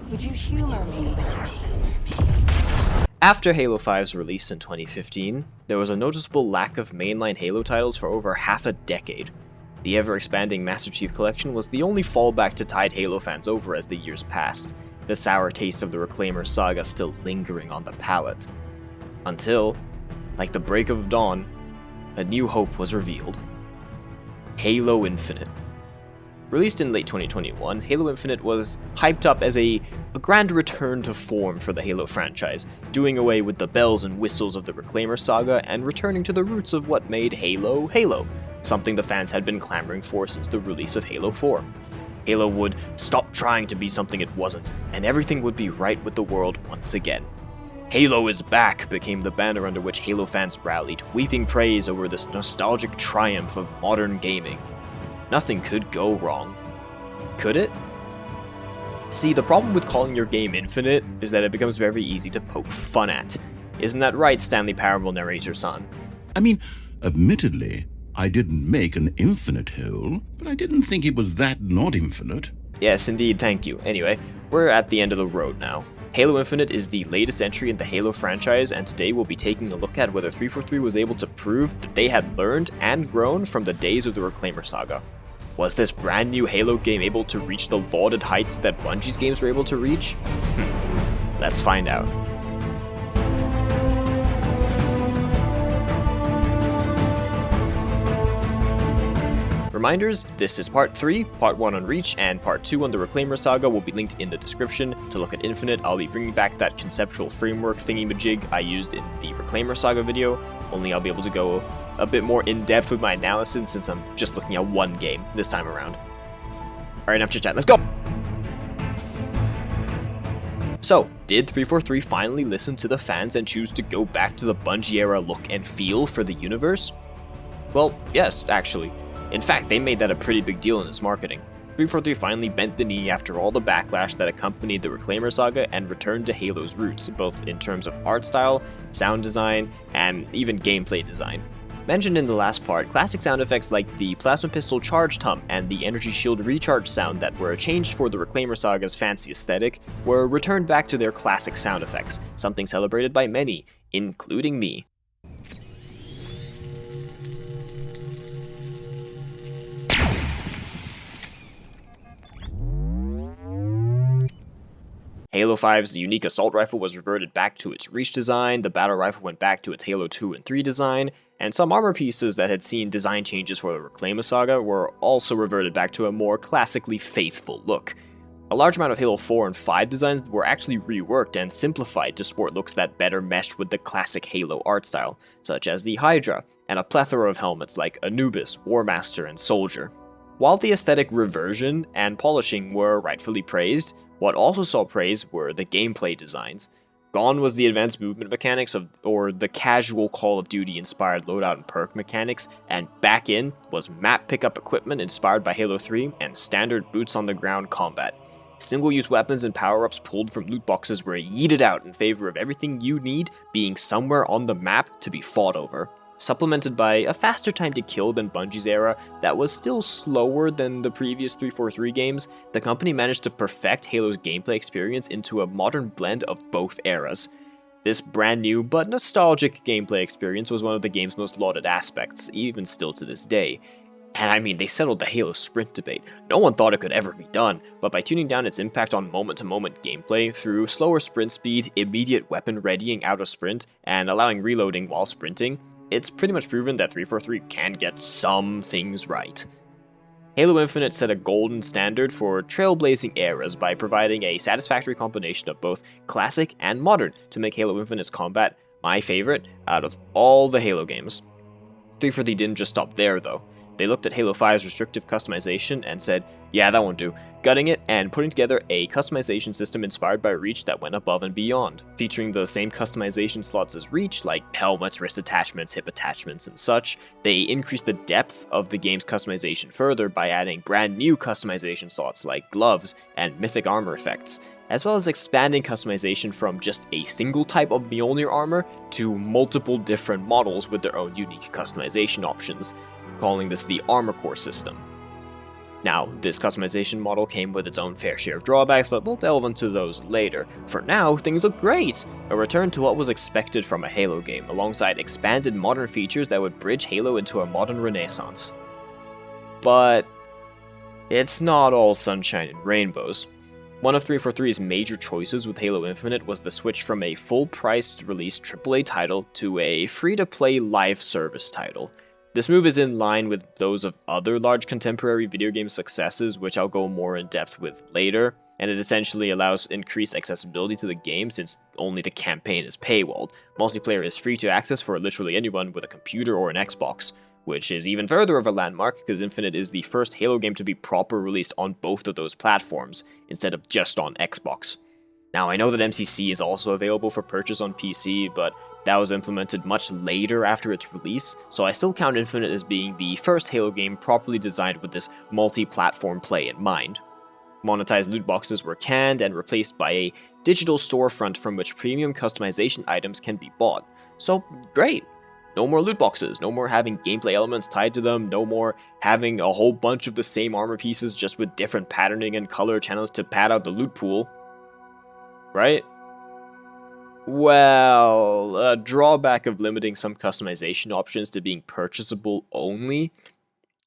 Would you humor me? After Halo 5's release in 2015, there was a noticeable lack of mainline Halo titles for over half a decade. The ever-expanding Master Chief Collection was the only fallback to tide Halo fans over as the years passed, the sour taste of the Reclaimer Saga still lingering on the palate. Until, like the break of dawn, a new hope was revealed. Halo Infinite. Released in late 2021, Halo Infinite was hyped up as a grand return to form for the Halo franchise, doing away with the bells and whistles of the Reclaimer Saga and returning to the roots of what made Halo, Halo, something the fans had been clamoring for since the release of Halo 4. Halo would stop trying to be something it wasn't, and everything would be right with the world once again. Halo is back became the banner under which Halo fans rallied, weeping praise over this nostalgic triumph of modern gaming. Nothing could go wrong. Could it? See, the problem with calling your game Infinite is that it becomes very easy to poke fun at. Isn't that right, Stanley Parable narrator son? I mean, admittedly, I didn't make an infinite hole, but I didn't think it was that not infinite. Yes, indeed, thank you. Anyway, we're at the end of the road now. Halo Infinite is the latest entry in the Halo franchise, and today we'll be taking a look at whether 343 was able to prove that they had learned and grown from the days of the Reclaimer Saga. Was this brand new Halo game able to reach the lauded heights that Bungie's games were able to reach? Let's find out. Reminders, this is part 3, part 1 on Reach, and part 2 on the Reclaimer Saga will be linked in the description. To look at Infinite, I'll be bringing back that conceptual framework thingy-majig I used in the Reclaimer Saga video, only I'll be able to go a bit more in-depth with my analysis since I'm just looking at one game this time around. Alright, enough chit-chat, let's go! So, did 343 finally listen to the fans and choose to go back to the Bungie era look and feel for the universe? Well, yes, actually. In fact, they made that a pretty big deal in its marketing. 343 finally bent the knee after all the backlash that accompanied the Reclaimer Saga and returned to Halo's roots, both in terms of art style, sound design, and even gameplay design. Mentioned in the last part, classic sound effects like the plasma pistol charged hum and the energy shield recharge sound that were changed for the Reclaimer Saga's fancy aesthetic were returned back to their classic sound effects, something celebrated by many, including me. Halo 5's unique assault rifle was reverted back to its Reach design, the battle rifle went back to its Halo 2 and 3 design, and some armor pieces that had seen design changes for the Reclaimer Saga were also reverted back to a more classically faithful look. A large amount of Halo 4 and 5 designs were actually reworked and simplified to sport looks that better meshed with the classic Halo art style, such as the Hydra, and a plethora of helmets like Anubis, War Master, and Soldier. While the aesthetic reversion and polishing were rightfully praised, what also saw praise were the gameplay designs. Gone was the advanced movement mechanics or the casual Call of Duty inspired loadout and perk mechanics, and back in was map pickup equipment inspired by Halo 3 and standard boots on the ground combat. Single-use weapons and power-ups pulled from loot boxes were yeeted out in favor of everything you need being somewhere on the map to be fought over. Supplemented by a faster time to kill than Bungie's era that was still slower than the previous 343 games, the company managed to perfect Halo's gameplay experience into a modern blend of both eras. This brand new but nostalgic gameplay experience was one of the game's most lauded aspects, even still to this day. And I mean, they settled the Halo sprint debate. No one thought it could ever be done, but by tuning down its impact on moment-to-moment gameplay through slower sprint speed, immediate weapon readying out of sprint, and allowing reloading while sprinting, it's pretty much proven that 343 can get some things right. Halo Infinite set a golden standard for trailblazing eras by providing a satisfactory combination of both classic and modern to make Halo Infinite's combat my favorite out of all the Halo games. 343 didn't just stop there though. They looked at Halo 5's restrictive customization and said, yeah, that won't do, gutting it and putting together a customization system inspired by Reach that went above and beyond, featuring the same customization slots as Reach, like helmets, wrist attachments, hip attachments, and such. They increased the depth of the game's customization further by adding brand new customization slots like gloves and mythic armor effects, as well as expanding customization from just a single type of Mjolnir armor to multiple different models with their own unique customization options, calling this the Armor Core system. Now, this customization model came with its own fair share of drawbacks, but we'll delve into those later. For now, things look great! A return to what was expected from a Halo game, alongside expanded modern features that would bridge Halo into a modern renaissance. But it's not all sunshine and rainbows. One of 343's major choices with Halo Infinite was the switch from a full-priced release AAA title to a free-to-play live service title. This move is in line with those of other large contemporary video game successes, which I'll go more in depth with later, and it essentially allows increased accessibility to the game since only the campaign is paywalled. Multiplayer is free to access for literally anyone with a computer or an Xbox, which is even further of a landmark because Infinite is the first Halo game to be proper released on both of those platforms, instead of just on Xbox. Now, I know that MCC is also available for purchase on PC, but that was implemented much later after its release, so I still count Infinite as being the first Halo game properly designed with this multi-platform play in mind. Monetized loot boxes were canned and replaced by a digital storefront from which premium customization items can be bought. So, great! No more loot boxes, no more having gameplay elements tied to them, no more having a whole bunch of the same armor pieces just with different patterning and color channels to pad out the loot pool. Right? Well, a drawback of limiting some customization options to being purchasable only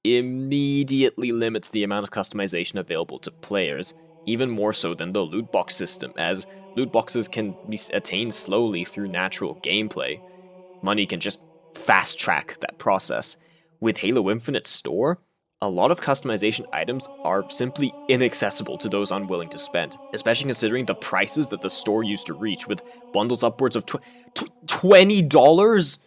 immediately limits the amount of customization available to players, even more so than the loot box system, as loot boxes can be attained slowly through natural gameplay. Money can just fast-track that process. With Halo Infinite's store, a lot of customization items are simply inaccessible to those unwilling to spend, especially considering the prices that the store used to reach, with bundles upwards of $20?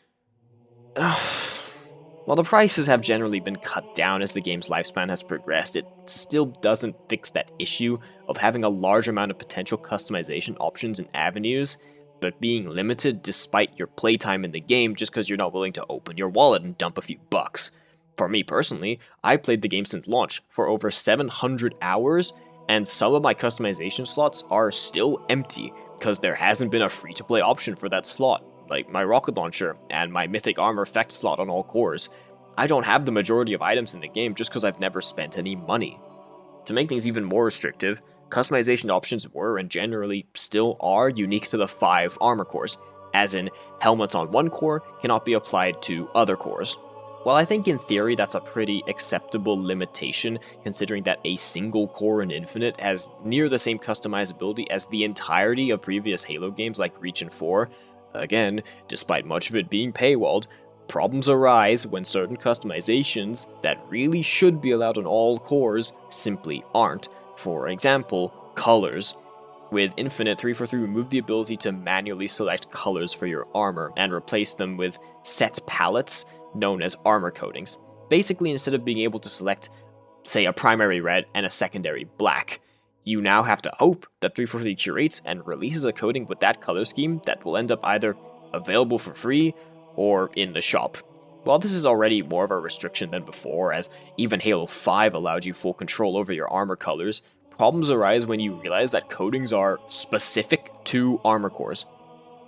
While the prices have generally been cut down as the game's lifespan has progressed, it still doesn't fix that issue of having a large amount of potential customization options and avenues, but being limited despite your playtime in the game just because you're not willing to open your wallet and dump a few bucks. For me personally, I played the game since launch for over 700 hours, and some of my customization slots are still empty because there hasn't been a free-to-play option for that slot, like my rocket launcher and my mythic armor effect slot on all cores. I don't have the majority of items in the game just because I've never spent any money. To make things even more restrictive, customization options were, and generally still are, unique to the 5 armor cores, as in, helmets on one core cannot be applied to other cores. While I think in theory that's a pretty acceptable limitation, considering that a single core in Infinite has near the same customizability as the entirety of previous Halo games like Reach and 4, again, despite much of it being paywalled, problems arise when certain customizations that really should be allowed on all cores simply aren't. For example, colors. With Infinite, 343 removed the ability to manually select colors for your armor and replaced them with set palettes known as armor coatings. Basically, instead of being able to select, say, a primary red and a secondary black, you now have to hope that 343 curates and releases a coating with that color scheme that will end up either available for free or in the shop. While this is already more of a restriction than before, as even Halo 5 allowed you full control over your armor colors, problems arise when you realize that coatings are specific to armor cores.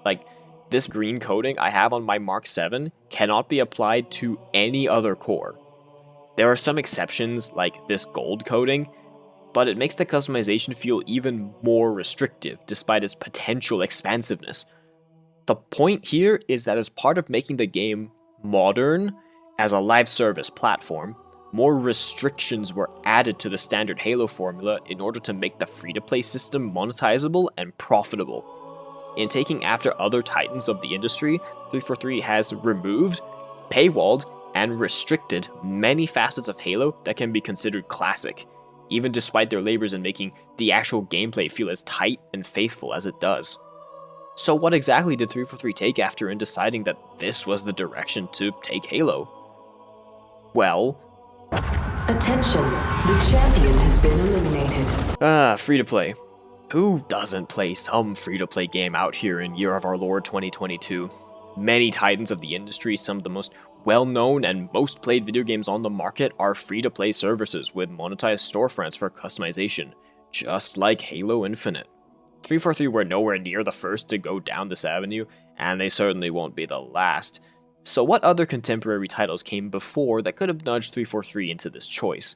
Like, this green coating I have on my Mark 7 cannot be applied to any other core. There are some exceptions, like this gold coating, but it makes the customization feel even more restrictive despite its potential expansiveness. The point here is that as part of making the game modern as a live service platform, more restrictions were added to the standard Halo formula in order to make the free-to-play system monetizable and profitable. In taking after other titans of the industry, 343 has removed, paywalled, and restricted many facets of Halo that can be considered classic, even despite their labors in making the actual gameplay feel as tight and faithful as it does. So what exactly did 343 take after in deciding that this was the direction to take Halo? Well, attention, the champion has been eliminated. Free-to-play. Who doesn't play some free-to-play game out here in Year of Our Lord 2022? Many titans of the industry, some of the most well-known and most played video games on the market are free-to-play services with monetized storefronts for customization, just like Halo Infinite. 343 were nowhere near the first to go down this avenue, and they certainly won't be the last. So what other contemporary titles came before that could have nudged 343 into this choice?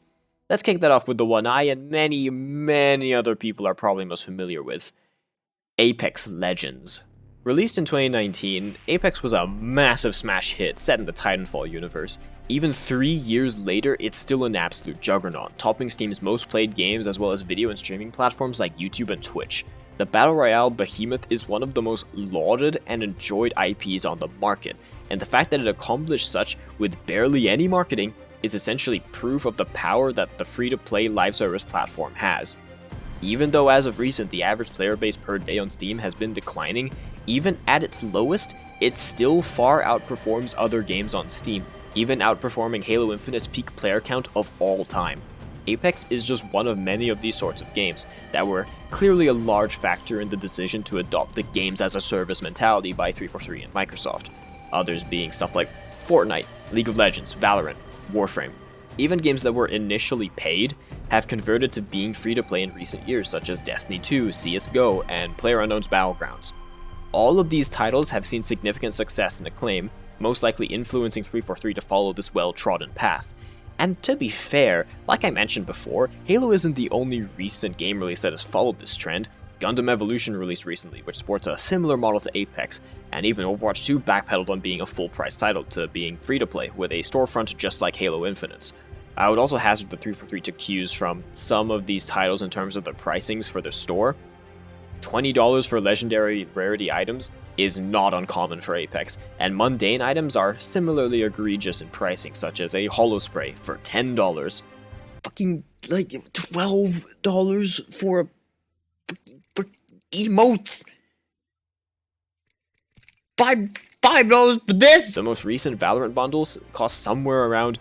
Let's kick that off with the one I and many other people are probably most familiar with, Apex Legends. Released in 2019, Apex was a massive smash hit set in the Titanfall universe. Even 3 years later, it's still an absolute juggernaut, topping Steam's most played games as well as video and streaming platforms like YouTube and Twitch. The Battle Royale behemoth is one of the most lauded and enjoyed IPs on the market, and the fact that it accomplished such with barely any marketing is essentially proof of the power that the free-to-play live service platform has. Even though as of recent the average player base per day on Steam has been declining, even at its lowest, it still far outperforms other games on Steam, even outperforming Halo Infinite's peak player count of all time. Apex is just one of many of these sorts of games that were clearly a large factor in the decision to adopt the games as a service mentality by 343 and Microsoft, others being stuff like Fortnite, League of Legends, Valorant, Warframe. Even games that were initially paid have converted to being free-to-play in recent years, such as Destiny 2, CSGO, and PlayerUnknown's Battlegrounds. All of these titles have seen significant success and acclaim, most likely influencing 343 to follow this well-trodden path. And to be fair, like I mentioned before, Halo isn't the only recent game release that has followed this trend. Gundam Evolution released recently, which sports a similar model to Apex, and even Overwatch 2 backpedaled on being a full-price title to being free-to-play, with a storefront just like Halo Infinite. I would also hazard the 343 to cues from some of these titles in terms of the pricings for their store. $20 for legendary rarity items is not uncommon for Apex, and mundane items are similarly egregious in pricing, such as a holo spray for $10. Fucking, like, $12 for emotes! $5 for this! The most recent Valorant bundles cost somewhere around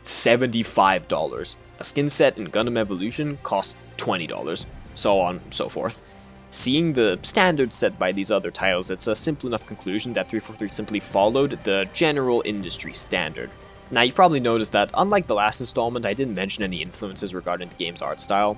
$75. A skin set in Gundam Evolution costs $20, so on and so forth. Seeing the standards set by these other titles, it's a simple enough conclusion that 343 simply followed the general industry standard. Now, you've probably noticed that, unlike the last installment, I didn't mention any influences regarding the game's art style.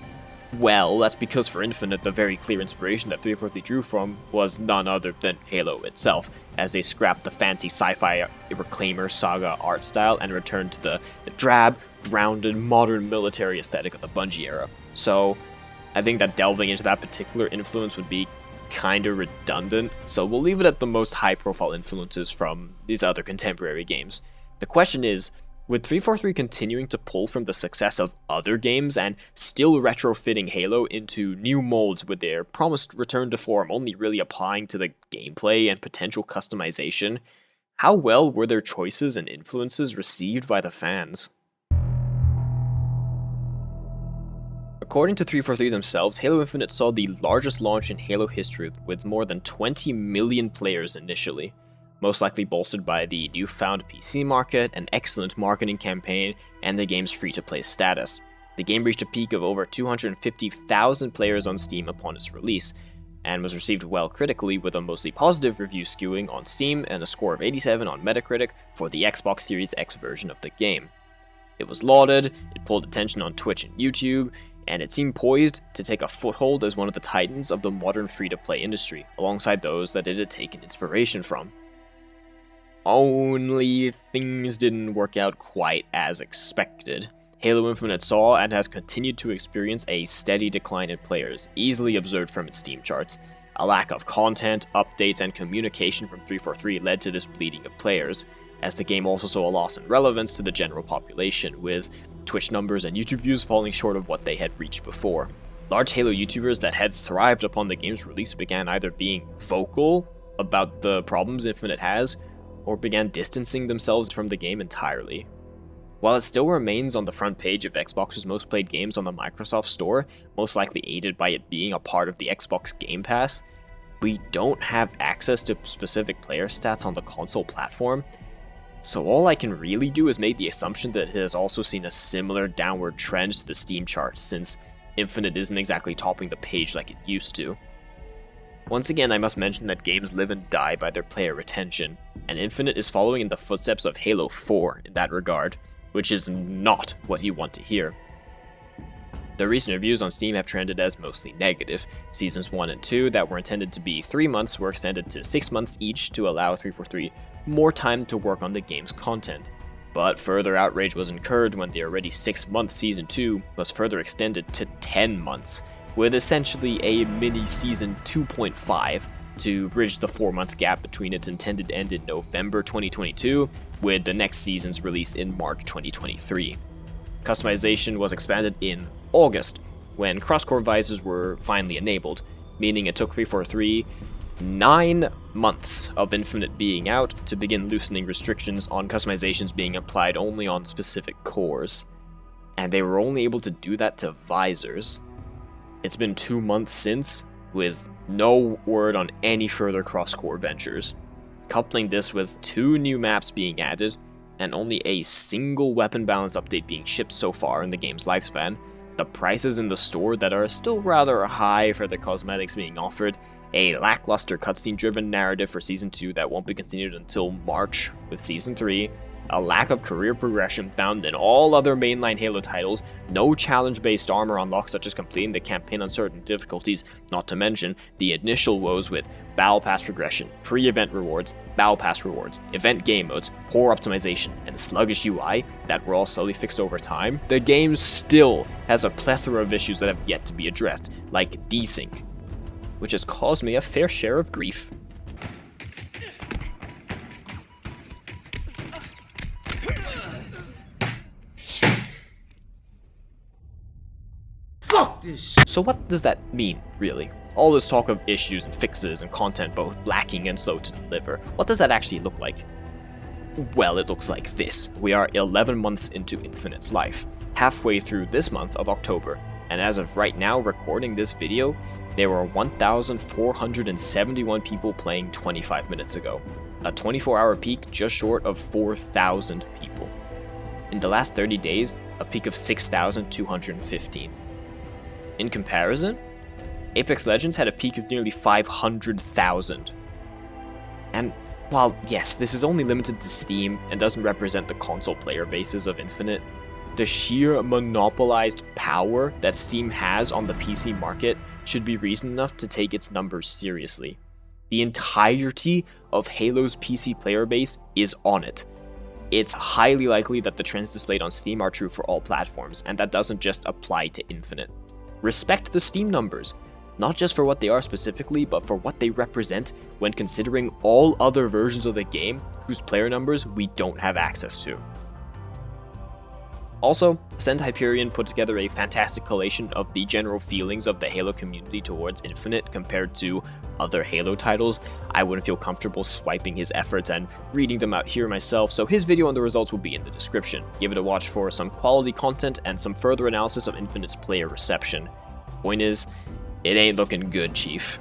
Well, that's because for Infinite, the very clear inspiration that 343 drew from was none other than Halo itself, as they scrapped the fancy sci-fi Reclaimer Saga art style and returned to the drab, grounded, modern military aesthetic of the Bungie era. So, I think that delving into that particular influence would be kinda redundant, so we'll leave it at the most high-profile influences from these other contemporary games. The question is, with 343 continuing to pull from the success of other games and still retrofitting Halo into new molds with their promised return to form only really applying to the gameplay and potential customization, how well were their choices and influences received by the fans? According to 343 themselves, Halo Infinite saw the largest launch in Halo history with more than 20 million players initially, most likely bolstered by the newfound PC market, an excellent marketing campaign, and the game's free-to-play status. The game reached a peak of over 250,000 players on Steam upon its release, and was received well critically with a mostly positive review skewing on Steam and a score of 87 on Metacritic for the Xbox Series X version of the game. It was lauded, it pulled attention on Twitch and YouTube, and it seemed poised to take a foothold as one of the titans of the modern free-to-play industry, alongside those that it had taken inspiration from. Only things didn't work out quite as expected. Halo Infinite saw and has continued to experience a steady decline in players, easily observed from its Steam charts. A lack of content, updates, and communication from 343 led to this bleeding of players, as the game also saw a loss in relevance to the general population, with Twitch numbers and YouTube views falling short of what they had reached before. Large Halo YouTubers that had thrived upon the game's release began either being vocal about the problems Infinite has, or began distancing themselves from the game entirely. While it still remains on the front page of Xbox's most played games on the Microsoft Store, most likely aided by it being a part of the Xbox Game Pass, we don't have access to specific player stats on the console platform, so all I can really do is make the assumption that it has also seen a similar downward trend to the Steam charts, since Infinite isn't exactly topping the page like it used to. Once again, I must mention that games live and die by their player retention, and Infinite is following in the footsteps of Halo 4 in that regard, which is not what you want to hear. The recent reviews on Steam have trended as mostly negative. Seasons 1 and 2 that were intended to be 3 months were extended to 6 months each to allow 343 more time to work on the game's content. But further outrage was incurred when the already 6-month Season 2 was further extended to 10 months, with essentially a mini Season 2.5 to bridge the 4-month gap between its intended end in November 2022 with the next season's release in March 2023. Customization was expanded in August, when cross-core visors were finally enabled, meaning it took 343 9 months of Infinite being out to begin loosening restrictions on customizations being applied only on specific cores. And they were only able to do that to visors. It's been 2 months since, with no word on any further cross-core ventures. Coupling this with 2 new maps being added, and only a single weapon balance update being shipped so far in the game's lifespan, the prices in the store that are still rather high for the cosmetics being offered, a lackluster cutscene-driven narrative for Season 2 that won't be continued until March with Season 3, a lack of career progression found in all other mainline Halo titles, no challenge-based armor unlocks such as completing the campaign on certain difficulties, not to mention the initial woes with Battle Pass progression, free event rewards, Battle Pass rewards, event game modes, poor optimization, and sluggish UI that were all slowly fixed over time, the game still has a plethora of issues that have yet to be addressed, like desync, which has caused me a fair share of grief. So what does that mean, really? All this talk of issues and fixes and content both lacking and slow to deliver, what does that actually look like? Well, it looks like this. We are 11 months into Infinite's life, halfway through this month of October, and as of right now recording this video, there were 1,471 people playing 25 minutes ago, a 24-hour peak just short of 4,000 people. In the last 30 days, a peak of 6,215. In comparison, Apex Legends had a peak of nearly 500,000. And while, yes, this is only limited to Steam and doesn't represent the console player bases of Infinite, the sheer monopolized power that Steam has on the PC market should be reason enough to take its numbers seriously. The entirety of Halo's PC player base is on it. It's highly likely that the trends displayed on Steam are true for all platforms, and that doesn't just apply to Infinite. Respect the Steam numbers, not just for what they are specifically, but for what they represent when considering all other versions of the game whose player numbers we don't have access to. Also, Ascend Hyperion put together a fantastic collation of the general feelings of the Halo community towards Infinite compared to other Halo titles. I wouldn't feel comfortable swiping his efforts and reading them out here myself, so his video on the results will be in the description. Give it a watch for some quality content and some further analysis of Infinite's player reception. Point is, it ain't looking good, Chief.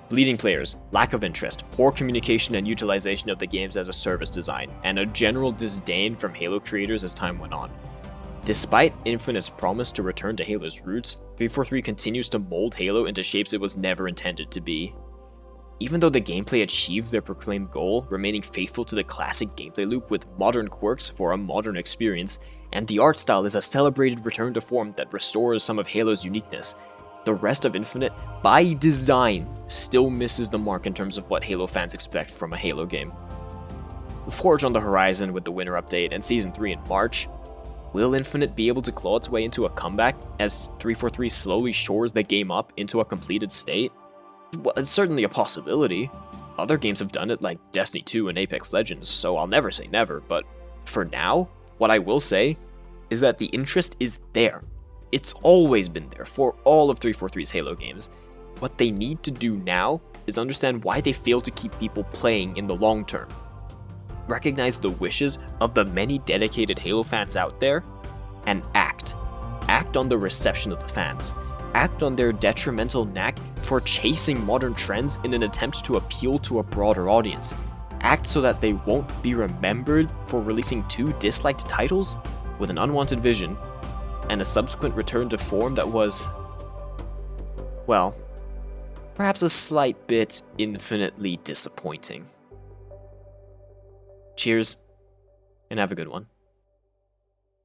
Bleeding players, lack of interest, poor communication and utilization of the games as a service design, and a general disdain from Halo creators as time went on. Despite Infinite's promise to return to Halo's roots, 343 continues to mold Halo into shapes it was never intended to be. Even though the gameplay achieves their proclaimed goal, remaining faithful to the classic gameplay loop with modern quirks for a modern experience, and the art style is a celebrated return to form that restores some of Halo's uniqueness, the rest of Infinite, by design, still misses the mark in terms of what Halo fans expect from a Halo game. With Forge on the horizon with the Winter Update and Season 3 in March, will Infinite be able to claw its way into a comeback as 343 slowly shores the game up into a completed state? Well, it's certainly a possibility. Other games have done it like Destiny 2 and Apex Legends, so I'll never say never, but for now, what I will say is that the interest is there. It's always been there for all of 343's Halo games. What they need to do now is understand why they fail to keep people playing in the long term. Recognize the wishes of the many dedicated Halo fans out there, and act. Act on the reception of the fans. Act on their detrimental knack for chasing modern trends in an attempt to appeal to a broader audience. Act so that they won't be remembered for releasing 2 disliked titles with an unwanted vision, and a subsequent return to form that was, well, perhaps a slight bit infinitely disappointing. Cheers, and have a good one.